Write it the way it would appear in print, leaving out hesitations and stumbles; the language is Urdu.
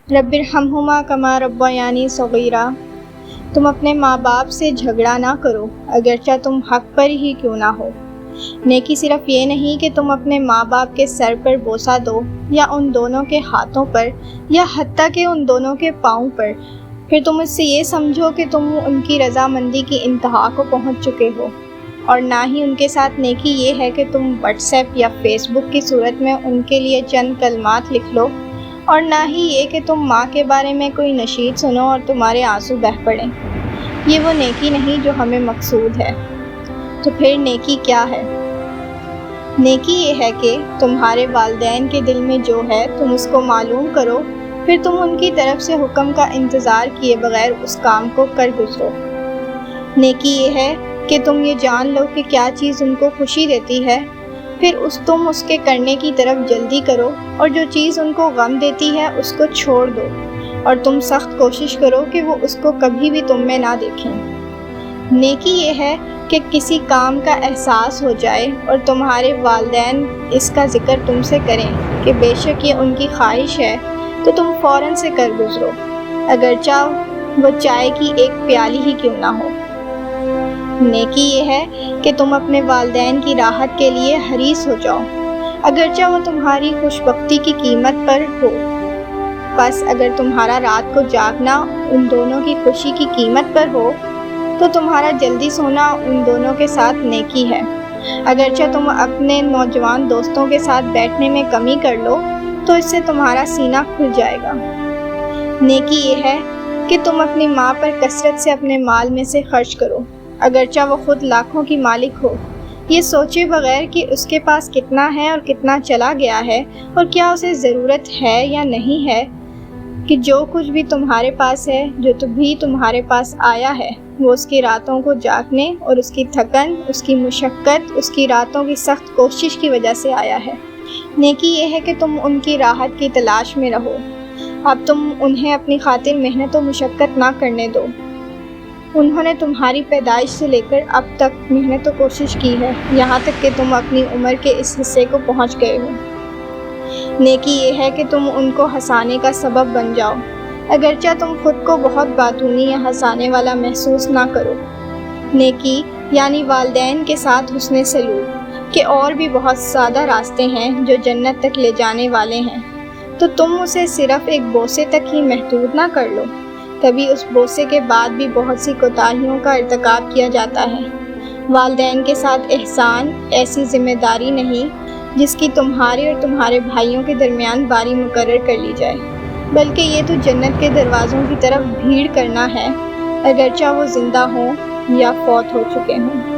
رب ارحمہما کما ربیانی صغیرا۔ تم اپنے ماں باپ سے جھگڑا نہ کرو اگرچہ تم حق پر ہی کیوں نہ ہو۔ نیکی صرف یہ نہیں کہ تم اپنے ماں باپ کے سر پر بوسہ دو یا ان دونوں کے ہاتھوں پر یا حتیٰ کہ ان دونوں کے پاؤں پر، پھر تم اس سے یہ سمجھو کہ تم ان کی رضامندی کی انتہا کو پہنچ چکے ہو، اور نہ ہی ان کے ساتھ نیکی یہ ہے کہ تم واٹس ایپ یا فیس بک کی صورت میں ان کے لیے چند کلمات لکھ لو، اور نہ ہی یہ کہ تم ماں کے بارے میں کوئی نشید سنو اور تمہارے آنسو بہہ پڑیں۔ یہ وہ نیکی نہیں جو ہمیں مقصود ہے۔ تو پھر نیکی کیا ہے؟ نیکی یہ ہے کہ تمہارے والدین کے دل میں جو ہے تم اس کو معلوم کرو، پھر تم ان کی طرف سے حکم کا انتظار کیے بغیر اس کام کو کر گزرو۔ نیکی یہ ہے کہ تم یہ جان لو کہ کیا چیز ان کو خوشی دیتی ہے، پھر تم اس کے کرنے کی طرف جلدی کرو، اور جو چیز ان کو غم دیتی ہے اس کو چھوڑ دو، اور تم سخت کوشش کرو کہ وہ اس کو کبھی بھی تم میں نہ دیکھیں۔ نیکی یہ ہے کہ کسی کام کا احساس ہو جائے اور تمہارے والدین اس کا ذکر تم سے کریں کہ بے شک یہ ان کی خواہش ہے، تو تم فوراً سے کر گزرو، اگرچہ وہ چائے کی ایک پیالی ہی کیوں نہ ہو۔ نیکی یہ ہے کہ تم اپنے والدین کی راحت کے لیے حریص ہو جاؤ، اگرچہ وہ تمہاری خوش بختی کی قیمت پر ہو۔ بس اگر تمہارا رات کو جاگنا ان دونوں کی خوشی کی قیمت پر ہو، تو تمہارا جلدی سونا ان دونوں کے ساتھ نیکی ہے۔ اگرچہ تم اپنے نوجوان دوستوں کے ساتھ بیٹھنے میں کمی کر لو، تو اس سے تمہارا سینہ کھل جائے گا۔ نیکی یہ ہے کہ تم اپنی ماں پر کثرت سے اپنے مال میں سے خرچ کرو، اگرچہ وہ خود لاکھوں کی مالک ہو، یہ سوچے بغیر کہ اس کے پاس کتنا ہے اور کتنا چلا گیا ہے، اور کیا اسے ضرورت ہے یا نہیں ہے، کہ جو کچھ بھی تمہارے پاس ہے، جو بھی تمہارے پاس آیا ہے، وہ اس کی راتوں کو جاگنے اور اس کی تھکن، اس کی مشقت، اس کی راتوں کی سخت کوشش کی وجہ سے آیا ہے۔ نیکی یہ ہے کہ تم ان کی راحت کی تلاش میں رہو، اب تم انہیں اپنی خاطر محنت و مشقت نہ کرنے دو۔ انہوں نے تمہاری پیدائش سے لے کر اب تک محنت و کوشش کی ہے، یہاں تک کہ تم اپنی عمر کے اس حصے کو پہنچ گئے ہو۔ نیکی یہ ہے کہ تم ان کو ہنسانے کا سبب بن جاؤ، اگرچہ تم خود کو بہت باتونی یا ہنسانے والا محسوس نہ کرو۔ نیکی یعنی والدین کے ساتھ حسن سلوک کے اور بھی بہت سادہ راستے ہیں جو جنت تک لے جانے والے ہیں، تو تم اسے صرف ایک بوسے تک ہی محدود نہ کر لو۔ کبھی اس بوسے کے بعد بھی بہت سی کوتاہیوں کا ارتکاب کیا جاتا ہے۔ والدین کے ساتھ احسان ایسی ذمہ داری نہیں جس کی تمہارے اور تمہارے بھائیوں کے درمیان باری مقرر کر لی جائے، بلکہ یہ تو جنت کے دروازوں کی طرف بھیڑ کرنا ہے، اگرچہ وہ زندہ ہوں یا فوت ہو چکے ہوں۔